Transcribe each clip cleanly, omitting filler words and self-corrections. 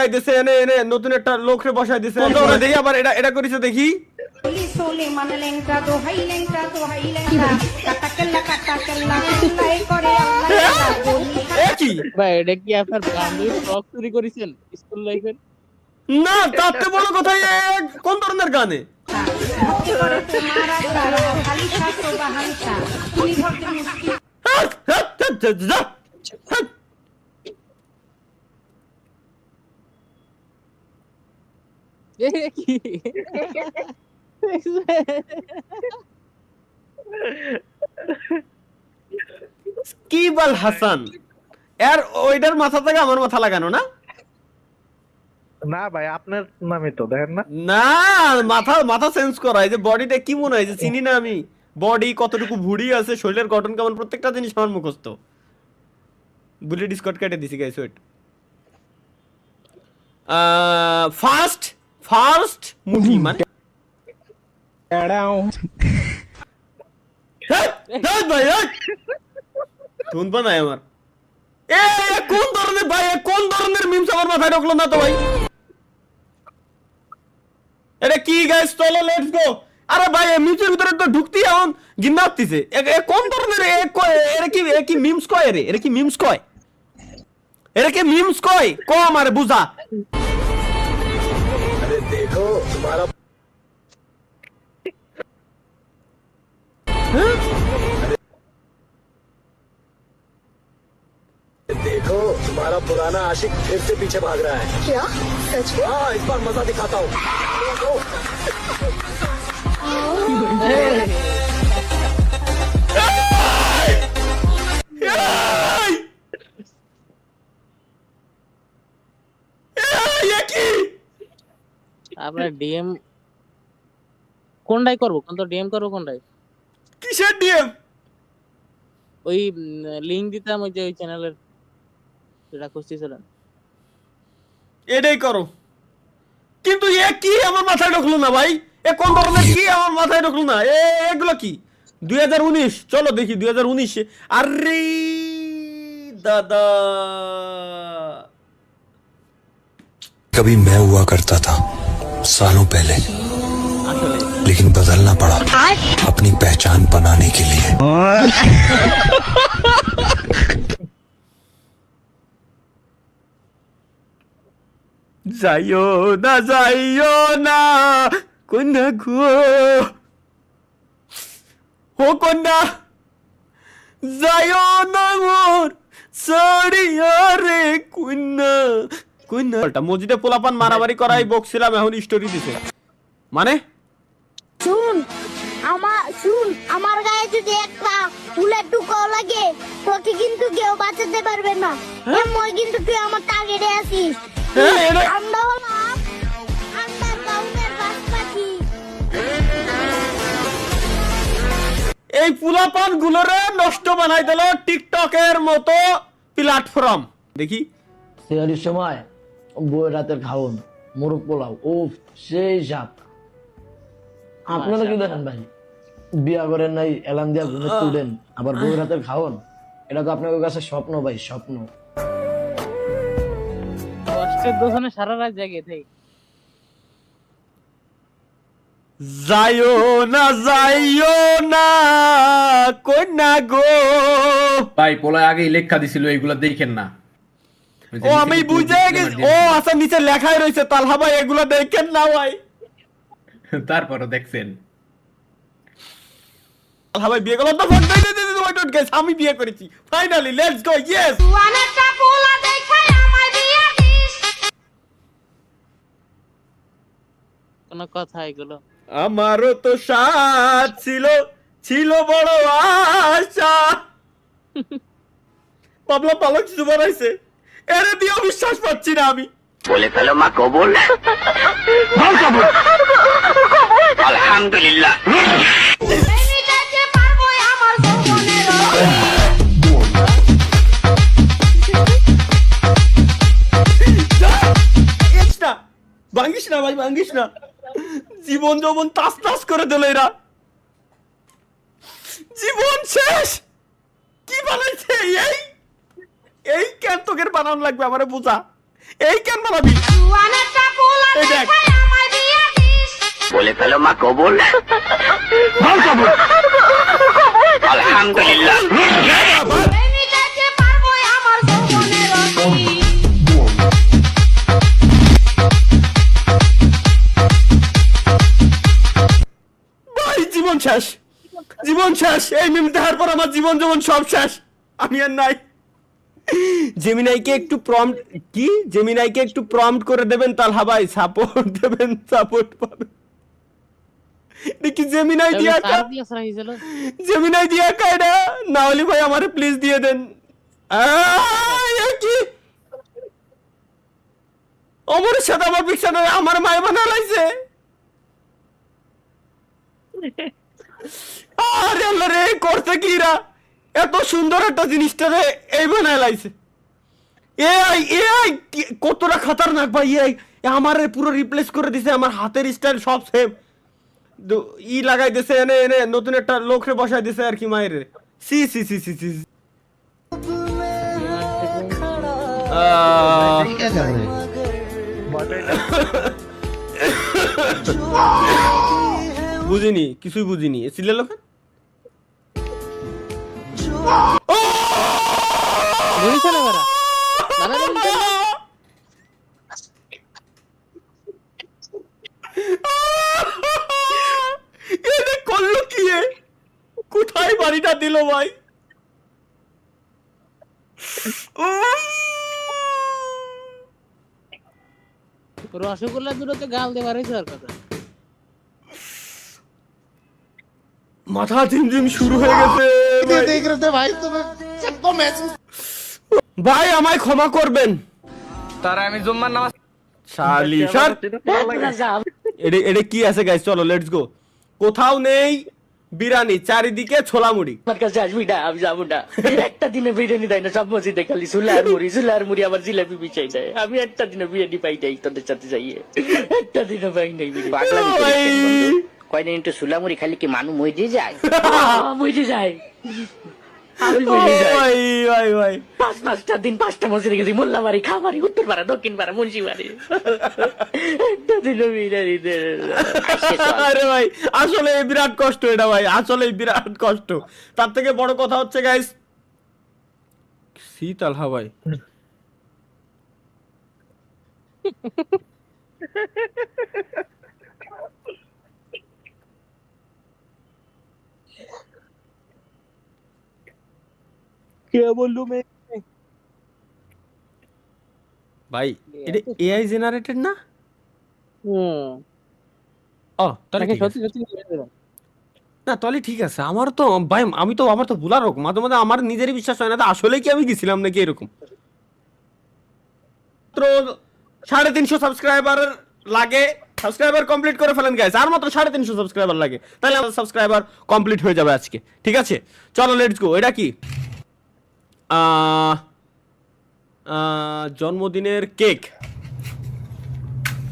বসাই দিছে, এনে এনে নতুন একটা লোকরে বসাই দিছে। দেখি আবার এটা এটা করিছে দেখি। সোলে মানে লেংটা দোহাই লেংটা দোহাই লেংটা কাটা কেল্লা এই করে আল্লাহ। এ কি ভাই এটা কি আপনার বান্ধবী ব্লগ চুরি করেছেন স্কুল লাইফের? না, তাতে বড় কথা কোন ধরনের গানে? ভক্তি করে তোমার আশা খালি শাস্ত্র বাহানসা তুমি ভক্তি মুক্তি এ কি কিবাল হাসান এর ওইটার মাথা থেকে আমার মাথা লাগানো না? না ভাই আপনার নামে তো দেখেন না। না, মাথা মাথা চেঞ্জ করা। এই যে বডিটা কি মনে হয় যে চিনি না আমি? বডি কতটুকু ভুঁড়ি আছে, শরীরের গঠন কেমন, প্রত্যেকটা জিনিস আমার মুখস্থ। বুলেট স্কট কেটে দিছি guys, wait. First first movie মানে ভাই কোন বানায় আমার কোন ধরনের ভাই, কোন ধরনের মিমস আমার মাথায় ঢুকলো না তো ভাই। এটা কি গাইস, চলো লেটস গো। আরে ভাই মিমসের ভিতরে তো ঢুকতি এখন গিন্না আসতেছে। কোন ধরনের এরা কি মিমস কয়? এরা কি মিমস কয়? এরা কি মিমস কয়? কম আরে বুঝা। अरे देखो तुम्हारा देखो तुम्हारा पुराना आशिक फिर से पीछे भाग रहा है। क्या सच में? हाँ, इस बार मजा दिखाता हूँ। আমরা ডিএম কোনটাই করবো? কোন তো ডিএম করবো কোনটাই? কিসের ডিএম? ওই লিংক দিতাম ওই যে ওই চ্যানেলের, যেটা খুঁজতেছিলেন। এটাই করো। কিন্তু এ কি আমার মাথায় ঢুকলো না ভাই? এ কোন ধরনের কি আমার মাথায় ঢুকলো না? এগুলো কি 2019? চলো দেখি 2019। আরে দাদা, कभी मैं हुआ करता था सालों पहले, लेकिन बदलना पड़ा अपनी पहचान बनाने के लिए। যাইও না কন্যা গো, ও কন্যা যাইও না মোর সরিয়া রে কন্যা কন্যা। মসজিদে পোলাপান মারামারি করাই বকছিলাম, এখন স্টোরি দিছে মানে। শুন আমার গায়ে যদি একটা ফুলের টুকাও লাগে তোকে কিন্তু কেউ বাঁচাতে পারবে না। মই কিন্তু তুই আমার টার্গেটে আছিস। আমরা হলাম আন্ডার গ্রাউন্ডের বাসপাখি। এই পোলাপান গুলোরে নষ্ট বানাই দিল টিকটকের মতো প্ল্যাটফর্ম। দেখি সেহারির সময় বউয়ের রাতের খাওন মোরগ পোলাও, ও সেই সাপ। আপনারা কি দেখেন ভাই? বিয়া করেন নাই, এলান দিয়া ঘুমে তুলেন, আবার বউয়ের রাতের খাওন। এটা তো আপনাদের কাছে স্বপ্ন ভাই, স্বপ্ন। কষ্টের দোষণে সারা রাত জেগে থাকি। যাইও না কন্যা গো। ভাই পোলায় আগেই লেখা দিছিল, এগুলা দেখেন না। ও আমি বুঝে গেছি। ও আচ্ছা, নিচে লেখাই রয়েছে তালহা ভাই এগুলা দেখেন না ভাই। তারপরও দেখছেন তালহা ভাই বিয়ে করলাম তো ফোন দিয়ে আমি বিয়ে করেছি ফাইনালি। Let's go, yes. ওয়ানাটা পোলা দেখাই আমার বিয়া দিস। কোন কথা এগুলো? আমারও তো সাথ ছিল বড় আশা। পাবলা পালক কিছু বানাইছে, এর দিয়ে বিশ্বাস পাচ্ছি না আমি। बोले फैलो माँ कबूल अल्हम्दुलिल्लाह। আমি যাইতে পারবো আমার যৌবনের ভাঙ্গিস না ভাই, ভাঙ্গিস না। জীবন যৌবন তাস তাস করে দিল এরা। জীবন শেষ। কি বানাইছে এই কেন তোকে বানানো লাগবে আমারে বুঝা। এই কেন বানাবি জুয়ানেরটা পোলা এই দেখ। দেখায় আমায় দিয়া দিস বলে ফেলো মা কবুল আলহামদুলিল্লাহ প্রেমিকাকে পারবো আমার যৌবনের অতি ভাই জীবন শেষ, জীবন শেষ। এই মিম দেখার পর আমার জীবন যেমন সব শেষ, আমি আর নাই। জেমিনাইকে একটু প্রম্পট কি, জেমিনাইকে একটু প্রম্পট করে দেবেন তালহা ভাই, সাপোর্ট দেবেন, সাপোর্ট পাবেন। দেখি জেমিনাই দিয়া কা, জেমিনাই দিয়া কা এটা না হলে ভাই আমারে প্লিজ দিয়ে দেন। এ কি অমরের সাথে আমার পিছনে আমার মায় বানা লাইছে। আরে আল্লাহ রে, করতে কি রা, এত সুন্দর একটা জিনিসটা রে এই বানায় লাইছে। এআই এআই কতটা খতরনাক ভাই। এআই আমারে পুরো রিপ্লেস করে দিছে, আমার হাতের স্টাইল সব সেম। ই লাগাই দিছে, এনে এনে নতুন একটা লোকরে বসাই দিছে আর কি মায়ের। সি সি সি সি সি বুঝিনি, কিছুই বুঝিনি। সিলে লোক করলো কি, কোথায় বাড়িটা দিল ভাই। রসগোল্লা দুটোতে গাল দেওয়ার হয়েছে আর কথা। মাথা ঝিমঝিম শুরু হয়ে গেছে ভাই, আমায় ক্ষমা করবেন। তারা আমি জুম্মার নামাজ শালি স্যার, এটা কি আছে গাইস, চলো লেটস গো। কোথাও নেই বিরিয়ানি, চারিদিকে ছোলা মুড়ি। আমার কাছে আসবি না, আমি যাবো না। একটা দিনে বিরিয়ানি দেয় না, সব মসজিদে খালি সুলার মুড়ি আবার জিলাপি বিছাই দেয়। আমি একটা দিনে বিরিয়ানি পাই নাই তোদের সাথে যাইয়ে, একটা দিনে পাই নাই বিরিয়ানি। কয়দিন একটু সুলামুড়ি খালি কি মানুষ মরে যায়, মরে যায়। ভাই ভাই ভাই, 5-5টা দিন 5টা মসজিদে গেছি, মোল্লাবাড়ি, খামারি, উত্তরপাড়া, দক্ষিণপাড়া, মুন্সিবাড়ি, একটা দিনও বিরিয়ানি দেয় না। আরে ভাই আসলে বিরাট কষ্ট এটা ভাই, আসলে বিরাট কষ্ট। তার থেকে বড় কথা হচ্ছে গাইস, শীতল হাওয়াই ভাই, এটা এআই জেনারেটেড না? ও তাহলে ঠিক আছে। না তাহলে ঠিক আছে। আমার তো ভাই, আমার তো ভুলার রকম মাঝে মাঝে আমার নিজেরই বিশ্বাস হয় না তো আসলে কি আমি গেছিলাম নাকি এরকম। মাত্র 350 সাবস্ক্রাইবার লাগে, সাবস্ক্রাইবার কমপ্লিট করে ফেলেন গাইস। আর মাত্র 350 সাবস্ক্রাইবার লাগে, তাহলে আমাদের সাবস্ক্রাইবার কমপ্লিট হয়ে যাবে আজকে। ঠিক আছে চলো লেটস গো। এটা কি জন্মদিনের কেক,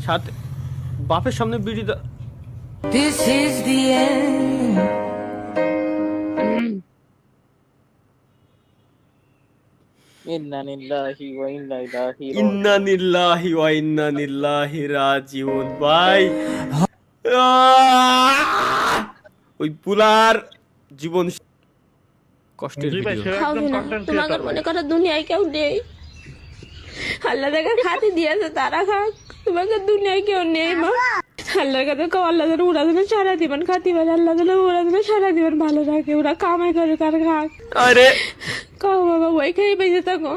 সাথে বাপের সামনে বিড়ি। ইন্না লিল্লাহি ওয়া ইন্না ইলাইহি ইন্না লিল্লাহি ওয়া ইন্না ইলাইহি রাজিউন। ভাই ওই পুলার জীবন কষ্টের ভিডিও। তোমাকে মনে করো দুনিয়ায় কেউ নেই, আল্লাহ দেখা খাতি দিয়েছে তারা খাক, তোমাকে দুনিয়ায় কেউ নেই মা। আল্লাহর কাছে কও আল্লাহ যেন ওরা যেন সারা জীবন খাতি পারে, আল্লাহ যেন ওরা যেন সারা জীবন ভালো রাখে, ওরা কামাই করে কার খাক। আরে কও বাবা ওই খেয়ে বেঁচে থাকো।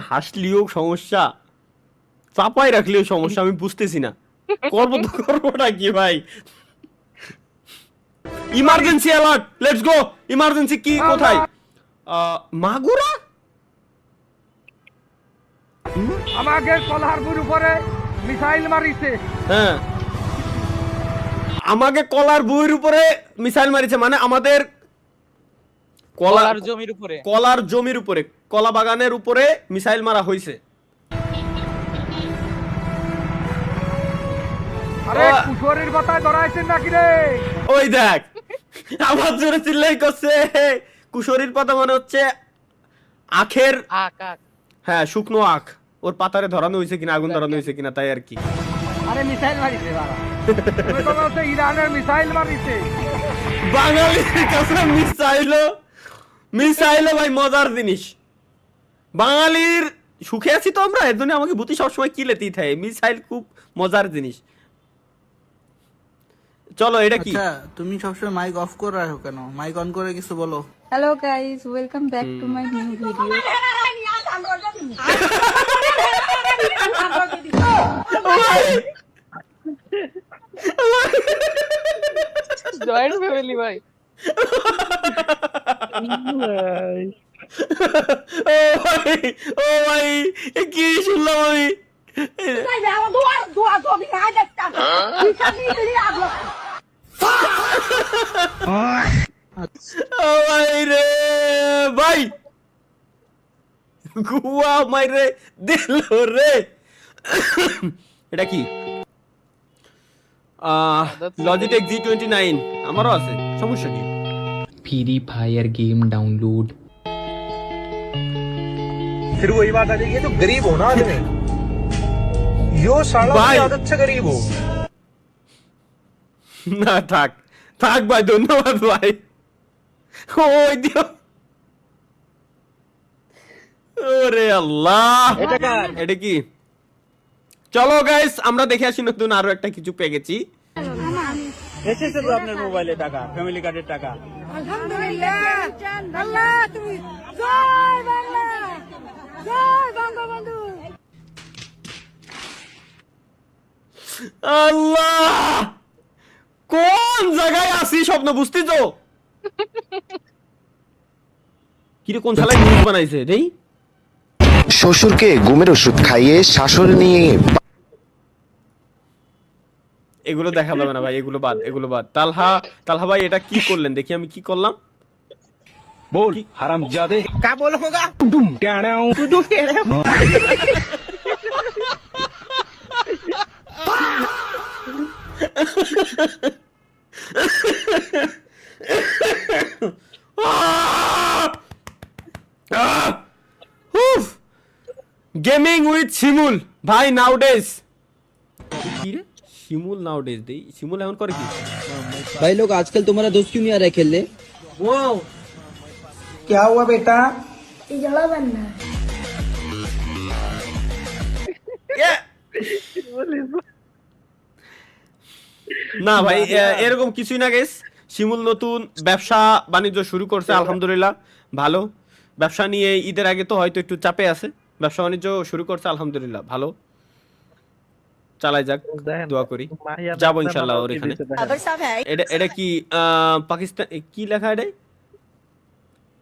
হাসলিও সমস্যা, চাপাই রাখলেও সমস্যা, আমি বুঝতেছি না করবোটা কি ভাই। Emergency alert, let's go. Emergency কি, কোথায়? মাগুরা আমাকে কলারপুর উপরে মিসাইল মারিছে। হ্যাঁ, আমাকে কলার বইয়ের উপরে মিসাইল মারিছে, মানে আমাদের কলার জমির উপরে, কলার জমির উপরে, কলা বাগানের উপরে মিসাইল মারা হয়েছে। আরে কুশোরের কথায় ধরাইছেন নাকি রে? ওই দেখ আবার জোরে চিল্লাই করছে। কুশোরীর পাতা মানে হচ্ছে আখের, আখ আখ, হ্যাঁ শুকনো আখ। ওর পাতারে ধরানো হয়েছে কিনা, আগুন ধরানো হয়েছে কিনা, তাই আর কি। আরে মিসাইল মারিছে বাবা তুমি কোন হচ্ছে ইরানের মিসাইল মারিছে বাঙালির কাছে মিসাইল ভাই মজার জিনিস। বাঙালির সুখে আছি তো আমরা, এর জন্য আমাকে ভূতি সবসময় কিলেতেই থাকে। মিসাইল খুব মজার জিনিস। চলো এটা কি? তুমি সবসময় মাইক অফ করে রাখো কেন? মাইক অন করে কিছু বলো। Hello guys, welcome back to my new video. Joint family ভাই। ও ভাই এ কি শুনলাম আমি? ও ভাই রে ভাই, গুয়া মাইরে দিল রে। এটা কি? লজিটেক G29 আমারও আছে, সমস্যা কি? Free fire game download. फिर वही बात आ जाएगी, तो गरीब हो ना आदमी, यो साला भाई। आदत से गरीब हो। না থাক থাক ভাই, ধন্যবাদ ভাই। ওই দিও, ওরে আল্লাহ, এটা কি? চলো গাইস আমরা দেখে আসি নতুন আরো একটা কিছু পেয়ে গেছি। এসেছে তো আপনার মোবাইলে টাকা, ফ্যামিলি কার্ডের টাকা। আলহামদুলিল্লাহ, আল্লাহ তুমি জয় বাংলা, জয় বঙ্গবন্ধু। আল্লাহ, কোন জায়গায় আছি স্বপ্ন বুঝতেছ? কিরে কোন শালায় নিউজ বানাইছে রেই? শ্বশুরকে ঘুমের ওষুধ খাইয়ে শাশুড় নিয়ে এগুলো দেখা যাবে না ভাই, এগুলো বাদ, এগুলো বাদ। তালহা ভাই এটা কি করলেন দেখি, আমি কি করলাম? बोल हरामजादे क्या बोल होगा डुम टेड़ाऊ डुम टेड़ाऊ গেমিং উইথ শিমুল ভাই নাউডেজ। কি রে শিমুল নাউডেজ দেই? শিমুল এখন করে কি? भाई लोग आजकल तुम्हारा दोस्त क्यों नहीं आ रहा है खेलने? वो क्या हुआ बेटा? जला बनना না ভাই এরকম কিছুই না গেস। শিমুল নতুন ব্যবসা বাণিজ্য শুরু করছে, আলহামদুলিল্লাহ ভালো। ব্যবসা নিয়ে ঈদের আগে তো হয়তো একটু চাপে আছে, ব্যবসা বাণিজ্য শুরু করছে আলহামদুলিল্লাহ ভালো। চালাই যাক, দোয়া করি, যাবো ইনশাল্লাহ ওর এখানে। এটা কি পাকিস্তান কি লেখা? এটা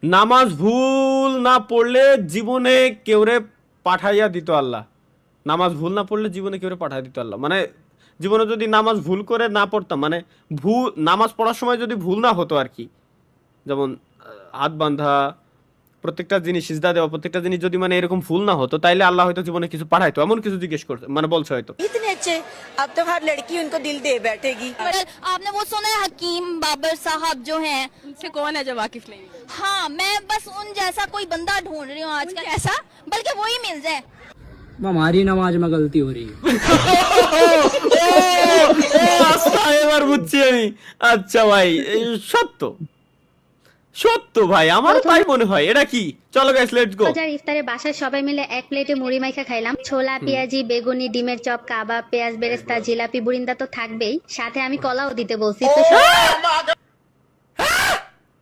নামাজ ভুল না পড়লে জীবনে কেউরে পাঠাইয়া দিত আল্লাহ। নামাজ ভুল না পড়লে জীবনে কেউরে পাঠাইয়া দিত আল্লাহ, মানে জীবনে যদি নামাজ ভুল করে না পড়তাম, মানে ভুল নামাজ পড়ার সময় যদি ভুল না হতো আর কি, যেমন হাত বাঁধা, প্রত্যেকটা জিনিস সিজদা দেওয়া, প্রত্যেকটা জিনিস যদি মানে এরকম ভুল না হতো, তাইলে আল্লাহ হয়তো জীবনে কিছু পাঠাইতো, এমন কিছু জিজ্ঞেস করতে মানে বলছে হয়তো। इतने अच्छे, अब तो हर लड़की उनको दिल दे बैठेगी। आपने वो सुना है हकीम बाबर साहब जो हैं? उनसे कौन है जो वाकिफ नहीं? हाँ, मैं बस उन जैसा कोई बंदा ढूंढ रही हूँ आजकल, ऐसा बल्कि वही मिल जाए। हमारी नमाज में गलती हो रही है। এবার বুঝছি আমি। আচ্ছা ভাই সত্য সত্য ভাই, আমার তাই মনে হয়। এটা কি? চলো গাইস লেটস গো। ইফতারে বাসায় সবাই মিলে এক প্লেটে মুড়ি মাইখা খাইলাম। ছোলা, পেঁয়াজি, বেগুনি, ডিমের চপ, কাবাব, পেঁয়াজ বেরেস্তা, জিলাপি, বুরিন্দা তো থাকবেই, সাথে আমি কলাও দিতে বলছি। তো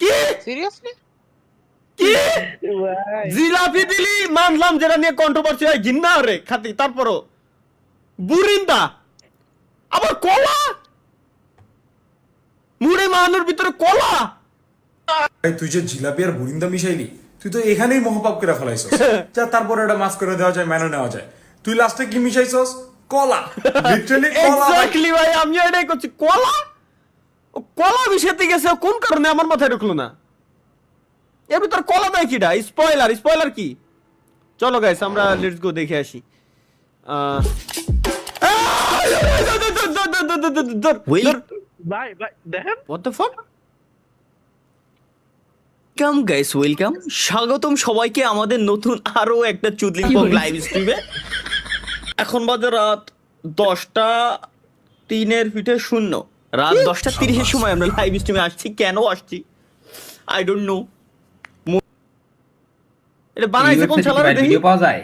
কি সিরিয়াসলি কি জিলাপি দিলি মানলাম, যেটা নিয়ে কন্ট্রোভার্সি হয় ঘিন্না রে খাতি, তারপরও বুরিন্দা আবার কলা, মুড়ি মাহানোর ভিতরে কলা। তুই যে জিলাপি আর বুরিন্দা মিশাইলি, তুই তো এখানেই মহাপাপ করে ফেলাইছস। যা তারপরে এটা মাফ করে দেওয়া যায়, মেনে নেওয়া যায়। তুই লাস্টে কি মিশাইছস? কলা, লিটারালি কলা। এক্স্যাক্টলি ভাই, আমি এটাই করছি। কলা, কলা মিশাতে গেছে কোন কারণে আমার মাথায় ঢুকলো না। এর ভিতর কলা দেয় কিডা? স্পয়লার, স্পয়লার কি? চলো গাইস আমরা লেটস গো দেখে আসি। ভাই ভাই দেখেন What the fuck? Welcome guys, welcome, স্বাগতম সবাইকে আমাদের নতুন আরো একটা চুদলিং পং লাইভ স্ট্রিমে। এখন বাজে রাত 10:03 রাত 10:30 সময় আমরা লাইভ স্ট্রিমে আসছি। কেন আসছি আই ডোন্ট নো। এটা বানাইছে কোন ভিডিও চালারে দেখি পাওয়া যায়।